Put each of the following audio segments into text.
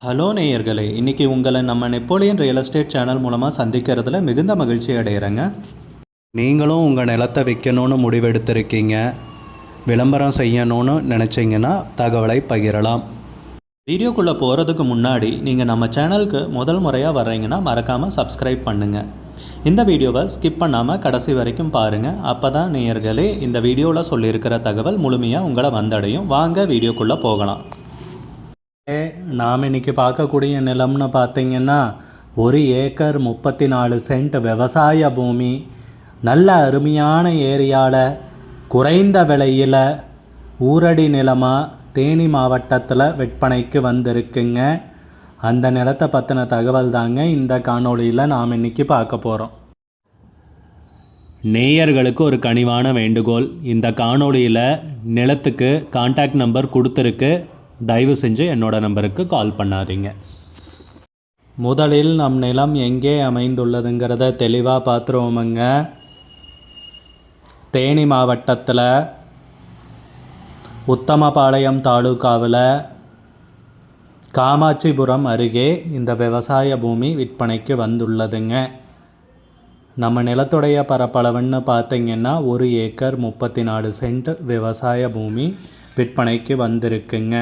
Hello நேயர்களே, இன்றைக்கி உங்களை நம்ம நெப்போலியன் ரியல் எஸ்டேட் சேனல் மூலமாக சந்திக்கிறதுல மிகுந்த மகிழ்ச்சி அடைகிறேங்க. நீங்களும் உங்கள் நிலத்தை விற்கணும்னு முடிவெடுத்திருக்கீங்க, விளம்பரம் செய்யணும்னு நினச்சிங்கன்னா தகவலை பகிரலாம். வீடியோக்குள்ளே போகிறதுக்கு முன்னாடி நீங்கள் நம்ம சேனலுக்கு முதல் முறையாக வர்றீங்கன்னா மறக்காமல் சப்ஸ்கிரைப் பண்ணுங்கள். இந்த வீடியோவை ஸ்கிப் பண்ணாமல் கடைசி வரைக்கும் பாருங்கள். அப்போ தான் நேயர்களே இந்த வீடியோவில் சொல்லியிருக்கிற தகவல் முழுமையாக உங்களை வந்தடையும். வாங்க வீடியோக்குள்ளே போகலாம். நாம் இன்றைக்கி பார்க்கக்கூடிய நிலம்னு பார்த்திங்கன்னா 1 ஏக்கர் 34 சென்ட் விவசாய பூமி, நல்ல அருமையான ஏரியாவில் குறைந்த விலையில் ஊரடி நிலமாக தேனி மாவட்டத்தில் விற்பனைக்கு வந்திருக்குங்க. அந்த நிலத்தை பற்றின தகவல் தாங்க இந்த காணொளியில் நாம் இன்றைக்கி பார்க்க போகிறோம். நேயர்களுக்கு ஒரு கனிவான வேண்டுகோள், இந்த காணொளியில் நிலத்துக்கு கான்டாக்ட் நம்பர் கொடுத்துருக்கு, தயவு செஞ்சு என்னோட நம்பருக்கு கால் பண்ணாதீங்க. முதலில் நம் நிலம் எங்கே அமைந்துள்ளதுங்கிறத தெளிவாக பார்த்துருவோமுங்க. தேனி மாவட்டத்தில் உத்தமபாளையம் தாலுகாவில் காமாட்சிபுரம் அருகே இந்த விவசாய பூமி விற்பனைக்கு வந்துள்ளதுங்க. நம்ம நிலத்துடைய பரப்பளவுன்னு பார்த்திங்கன்னா 1 ஏக்கர் 34 சென்ட் விவசாய பூமி விற்பனைக்கு வந்திருக்குங்க.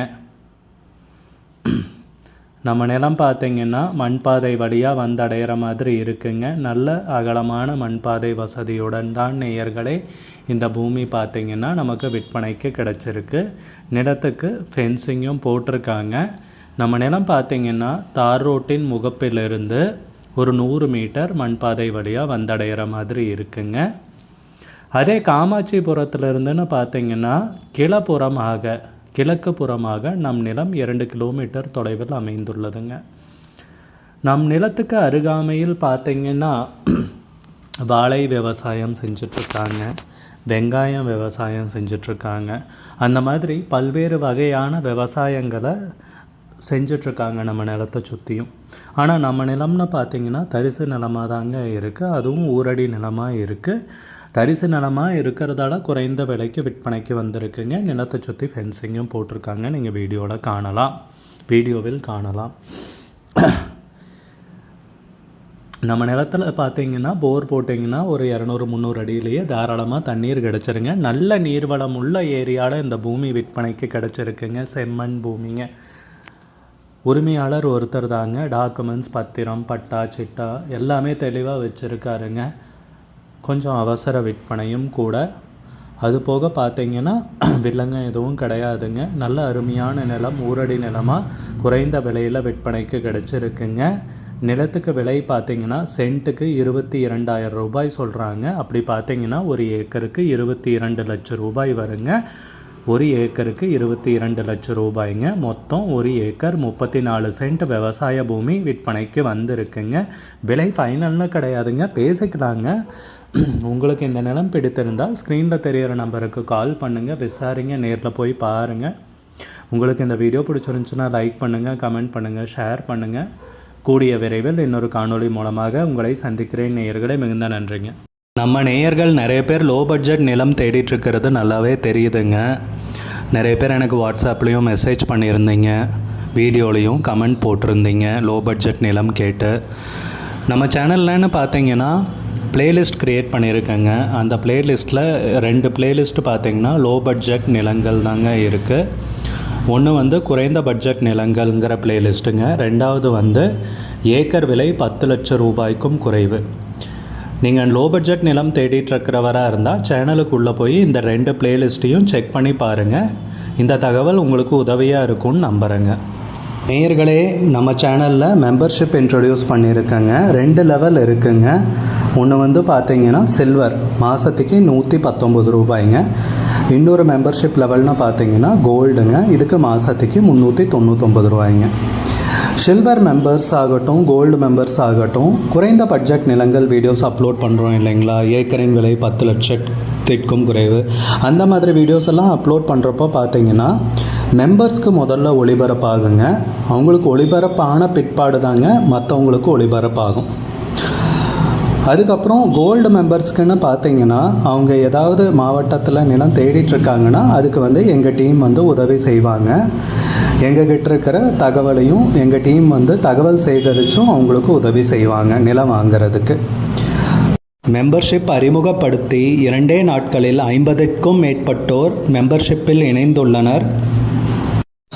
நம்ம நிலம் பார்த்திங்கன்னா மண்பாதை வழியாக வந்தடைகிற மாதிரி இருக்குங்க. நல்ல அகலமான மண்பாதை வசதியுடன் தான் நேயர்களே இந்த பூமி பார்த்திங்கன்னா நமக்கு விற்பனைக்கு கிடச்சிருக்கு. நிலத்துக்கு ஃபென்சிங்கும் போட்டிருக்காங்க. நம்ம நிலம் பார்த்திங்கன்னா தார் ரோட்டின் முகப்பிலிருந்து ஒரு 100 மீட்டர் மண்பாதை வழியாக வந்தடைகிற மாதிரி இருக்குங்க. அதே காமாட்சிபுரத்துலேருந்துன்னு பார்த்திங்கன்னா கிழக்கு புறமாக நம் நிலம் 2 கிலோமீட்டர் தொலைவில் அமைந்துள்ளதுங்க. நம் நிலத்துக்கு அருகாமையில் பார்த்திங்கன்னா வாழை விவசாயம் செஞ்சிட்ருக்காங்க, வெங்காயம் விவசாயம் செஞ்சிட்ருக்காங்க. அந்த மாதிரி பல்வேறு வகையான விவசாயங்களை செஞ்சிட்ருக்காங்க நம்ம நிலத்தை சுற்றியும். ஆனால் நம்ம நிலம்னு பார்த்திங்கன்னா தரிசு நிலமாக தாங்க இருக்குது, அதுவும் ஊரடி நிலமாக இருக்குது. தரிசு நிலமாக இருக்கிறதால குறைந்த விலைக்கு விற்பனைக்கு வந்திருக்குங்க. நிலத்தை சுற்றி ஃபென்சிங்கும் போட்டிருக்காங்க, நீங்கள் வீடியோவில் காணலாம். நம்ம நிலத்தில் பார்த்தீங்கன்னா போர் போட்டிங்கன்னா ஒரு 200-300 அடியிலேயே தாராளமாக தண்ணீர் கிடச்சிருங்க. நல்ல நீர்வளம் உள்ள ஏரியாவில் இந்த பூமி விற்பனைக்கு கிடச்சிருக்குங்க. செம்மண் பூமிங்க. உரிமையாளர் ஒருத்தர் தாங்க. டாக்குமெண்ட்ஸ், பத்திரம், பட்டா, சிட்டா எல்லாமே தெளிவாக வச்சுருக்காருங்க. கொஞ்சம் அவசர விற்பனையும் கூட. அது போக பார்த்திங்கன்னா வில்லங்க எதுவும் கிடையாதுங்க. நல்ல அருமையான நிலம், ஊரடி நிலமாக குறைந்த விலையில் விற்பனைக்கு கிடச்சிருக்குங்க. நிலத்துக்கு விலை பார்த்திங்கன்னா சென்ட்டுக்கு 22,000 ரூபாய் சொல்கிறாங்க. அப்படி பார்த்திங்கன்னா 1 ஏக்கருக்கு 22 லட்சம் ரூபாய் வருங்க. 1 ஏக்கருக்கு 22 லட்சம் ரூபாய்ங்க. மொத்தம் 1 ஏக்கர் 34 சென்ட் விவசாய பூமி விற்பனைக்கு வந்திருக்குங்க. விலை ஃபைனல்னு கிடையாதுங்க, பேசிக்கலாங்க. உங்களுக்கு இந்த நிலம் பிடித்திருந்தால் ஸ்க்ரீனில் தெரிகிற நம்பருக்கு கால் பண்ணுங்கள், விசாரிங்க, நேரில் போய் பாருங்கள். உங்களுக்கு இந்த வீடியோ பிடிச்சிருந்துச்சுன்னா லைக் பண்ணுங்கள், கமெண்ட் பண்ணுங்கள், ஷேர் பண்ணுங்கள். கூடிய விரைவில் இன்னொரு காணொளி மூலமாக உங்களை சந்திக்கிறேன் நேயர்களே. மிகுந்த நன்றிங்க. நம்ம நேயர்கள் நிறைய பேர் லோ பட்ஜெட் நிலம் தேடிட்டுருக்கிறது நல்லாவே தெரியுதுங்க. நிறைய பேர் எனக்கு வாட்ஸ்அப்லேயும் மெசேஜ் பண்ணியிருந்தீங்க, வீடியோலையும் கமெண்ட் போட்டிருந்தீங்க லோ பட்ஜெட் நிலம் கேட்டு. நம்ம சேனல்லன்னு பார்த்தீங்கன்னா ப்ளேலிஸ்ட் க்ரியேட் பண்ணியிருக்கேங்க. அந்த ப்ளேலிஸ்ட்டில் 2 ப்ளேலிஸ்ட் பார்த்திங்கன்னா லோ பட்ஜெட் நிலங்கள் தாங்க இருக்குது. ஒன்று வந்து குறைந்த பட்ஜெட் நிலங்கள்ங்கிற ப்ளேலிஸ்ட்டுங்க. ரெண்டாவது ஏக்கர் விலை 10 லட்சம் ரூபாய்க்கும் குறைவு. நீங்கள் லோ பட்ஜெட் நிலம் தேடிட்டுருக்கிறவராக இருந்தால் சேனலுக்குள்ளே போய் இந்த 2 ப்ளேலிஸ்ட்டையும் செக் பண்ணி பாருங்கள். இந்த தகவல் உங்களுக்கு உதவியாக இருக்கும்னு நம்புகிறேங்க. நேயர்களே, நம்ம சேனலில் மெம்பர்ஷிப் இன்ட்ரடியூஸ் பண்ணியிருக்கேங்க. 2 லெவல் இருக்குங்க. ஒன்று பார்த்திங்கன்னா சில்வர், மாதத்துக்கு 119 ரூபாய்ங்க. இன்னொரு மெம்பர்ஷிப் லெவல்னு பார்த்திங்கன்னா கோல்டுங்க, இதுக்கு மாதத்துக்கு 399 ரூபாய்ங்க. சில்வர் மெம்பர்ஸ் ஆகட்டும், கோல்டு மெம்பர்ஸ் ஆகட்டும், குறைந்த பட்ஜெட் நிலங்கள் வீடியோஸ் அப்லோட் பண்ணுறோம் இல்லைங்களா, ஏக்கரின் விலை 10 லட்சத்திற்கும் குறைவு, அந்த மாதிரி வீடியோஸ் எல்லாம் அப்லோட் பண்ணுறப்போ பார்த்திங்கன்னா மெம்பர்ஸ்க்கு முதல்ல ஒளிபரப்பாகுங்க. அவங்களுக்கு ஒளிபரப்பான பிற்பாடு தாங்க மற்றவங்களுக்கு ஒளிபரப்பாகும். அதுக்கப்புறம் கோல்டு மெம்பர்ஸ்க்குன்னு பார்த்தீங்கன்னா அவங்க ஏதாவது மாவட்டத்தில் நிலம் தேடிட்டுருக்காங்கன்னா அதுக்கு எங்கள் டீம் உதவி செய்வாங்க. எங்ககிட்ட இருக்கிற தகவலையும் எங்கள் டீம் வந்து தகவல் சேகரித்தும் அவங்களுக்கு உதவி செய்வாங்க நிலம் வாங்கிறதுக்கு. மெம்பர்ஷிப் அறிமுகப்படுத்தி 2 நாட்களில் 50க்கும் மேற்பட்டோர் மெம்பர்ஷிப்பில் இணைந்துள்ளனர்.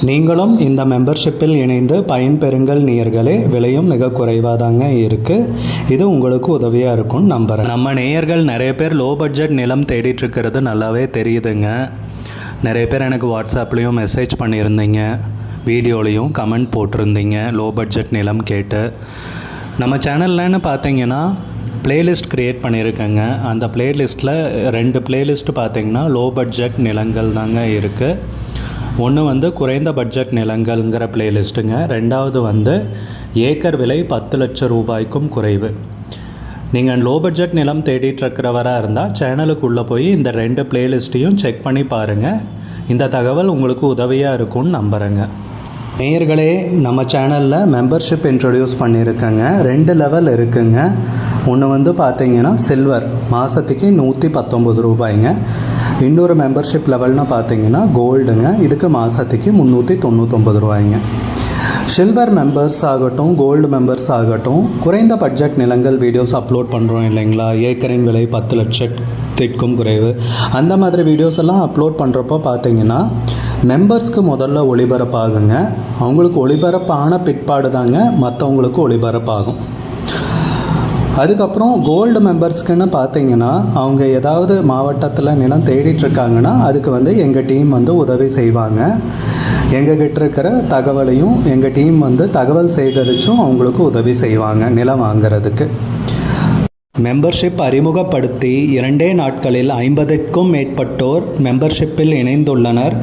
நீங்களும் இந்த மெம்பர்ஷிப்பில் இணைந்து பயன்பெறுங்கள் நேயர்களே. விலையும் மிக குறைவாக தாங்க இருக்குது. இது உங்களுக்கு உதவியாக இருக்கும்னு நம்புகிறேன். நம்ம நேயர்கள் நிறைய பேர் லோ பட்ஜெட் நிலம் தேடிட்டுருக்கிறது நல்லாவே தெரியுதுங்க. நிறைய பேர் எனக்கு வாட்ஸ்அப்லேயும் மெசேஜ் பண்ணியிருந்தீங்க, வீடியோலையும் கமெண்ட் போட்டிருந்தீங்க லோ பட்ஜெட் நிலம் கேட்டு. நம்ம சேனல்லன்னு பார்த்தீங்கன்னா பிளேலிஸ்ட் க்ரியேட் பண்ணியிருக்கேங்க. அந்த பிளேலிஸ்ட்டில் 2 பிளேலிஸ்ட்டு பார்த்தீங்கன்னா லோ பட்ஜெட் நிலங்கள் தாங்க இருக்குது. ஒன்று வந்து குறைந்த பட்ஜெட் நிலங்கள்ங்கிற பிளேலிஸ்ட்டுங்க. 2வது வந்து ஏக்கர் விலை 10 லட்சம் ரூபாய்க்கும் குறைவு. நீங்கள் லோ பட்ஜெட் நிலம் தேடிட்டுருக்கிறவராக இருந்தால் சேனலுக்குள்ளே போய் இந்த 2 பிளேலிஸ்ட்டையும் செக் பண்ணி பாருங்கள். இந்த தகவல் உங்களுக்கு உதவியாக இருக்கும்னு நம்புகிறேங்க. நேயர்களே, நம்ம சேனலில் மெம்பர்ஷிப் இன்ட்ரடியூஸ் பண்ணியிருக்கேங்க. 2 லெவல் இருக்குங்க. ஒன்று வந்து பார்த்தீங்கன்னா சில்வர், மாதத்துக்கு 119 ரூபாய்ங்க. இன்னொரு மெம்பர்ஷிப் லெவல்னு பார்த்தீங்கன்னா கோல்டுங்க. இதுக்கு மாதத்துக்கு 399 ரூபாய்ங்க. சில்வர் மெம்பர்ஸ் ஆகட்டும், கோல்டு மெம்பர்ஸ் ஆகட்டும், குறைந்த பட்ஜெட் நிலங்கள் வீடியோஸ் அப்லோட் பண்ணுறோம் இல்லைங்களா, ஏக்கரின் விலை 10 லட்சத்திற்கும் குறைவு, அந்த மாதிரி வீடியோஸ் எல்லாம் அப்லோட் பண்ணுறப்போ பார்த்தீங்கன்னா மெம்பர்ஸ்க்கு முதல்ல ஒளிபரப்பாகுங்க. அவங்களுக்கு ஒளிபரப்பான பிற்பாடு தாங்க மற்றவங்களுக்கு ஒளிபரப்பாகும். அதுக்கப்புறம் கோல்டு மெம்பர்ஸ்க்குன்னு பார்த்தீங்கன்னா அவங்க ஏதாவது மாவட்டத்தில் நிலம் தேடிட்டுருக்காங்கன்னா அதுக்கு வந்து எங்கள் டீம் வந்து உதவி செய்வாங்க. எங்ககிட்ட இருக்கிற தகவலையும் எங்கள் டீம் வந்து தகவல் சேகரித்தும் அவங்களுக்கு உதவி செய்வாங்க நிலம் வாங்கிறதுக்கு. மெம்பர்ஷிப் அறிமுகப்படுத்தி 2 நாட்களில் 50க்கும் மேற்பட்டோர் மெம்பர்ஷிப்பில் இணைந்துள்ளனர்.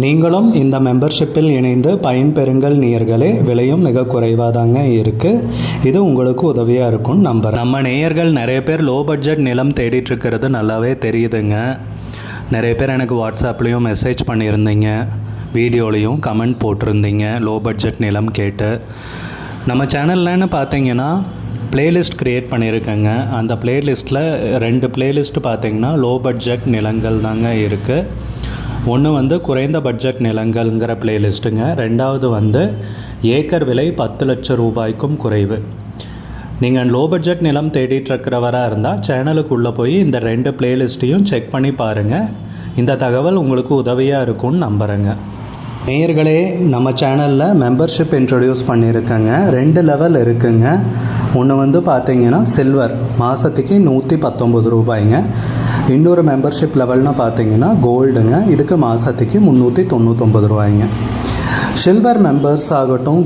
நீங்களும் இந்த மெம்பர்ஷிப்பில் இணைந்து பயன்பெறுங்கள் நேயர்களே. விலையும் மிக குறைவாக தாங்க இருக்குது. இது உங்களுக்கு உதவியாக இருக்கும்னு நம்புகிறேன். நம்ம நேயர்கள் நிறைய பேர் லோ பட்ஜெட் நிலம் தேடிட்டுருக்கிறது நல்லாவே தெரியுதுங்க. நிறைய பேர் எனக்கு வாட்ஸ்அப்லேயும் மெசேஜ் பண்ணியிருந்தீங்க, வீடியோலையும் கமெண்ட் போட்டிருந்தீங்க லோ பட்ஜெட் நிலம் கேட்டு. நம்ம சேனல்லன்னு பார்த்தீங்கன்னா பிளேலிஸ்ட் க்ரியேட் பண்ணியிருக்கேங்க. அந்த பிளேலிஸ்ட்டில் 2 பிளேலிஸ்ட்டு பார்த்தீங்கன்னா லோ பட்ஜெட் நிலங்கள் தாங்க இருக்குது. ஒன்று வந்து குறைந்த பட்ஜெட் நிலங்கள்ங்கிற பிளேலிஸ்ட்டுங்க. 2வது வந்து ஏக்கர் விலை 10 லட்சம் ரூபாய்க்கும் குறைவு. நீங்கள் லோ பட்ஜெட் நிலம் தேடிட்டுருக்கிறவராக இருந்தால் சேனலுக்குள்ளே போய் இந்த 2 பிளேலிஸ்ட்டையும் செக் பண்ணி பாருங்கள். இந்த தகவல் உங்களுக்கு உதவியாக இருக்கும்னு நம்புகிறேங்க. நேயர்களே, நம்ம சேனலில் மெம்பர்ஷிப் இன்ட்ரடியூஸ் பண்ணியிருக்கேங்க. 2 லெவல் இருக்குங்க. ஒன்று வந்து பார்த்தீங்கன்னா சில்வர், மாதத்துக்கு 119 ரூபாய்ங்க. இன்னொரு மெம்பர்ஷிப் லெவல்னு பார்த்தீங்கன்னா கோல்டுங்க. இதுக்கு மாதத்துக்கு 399 ரூபாய்ங்க. சில்வர் மெம்பர்ஸ் ஆகட்டும்,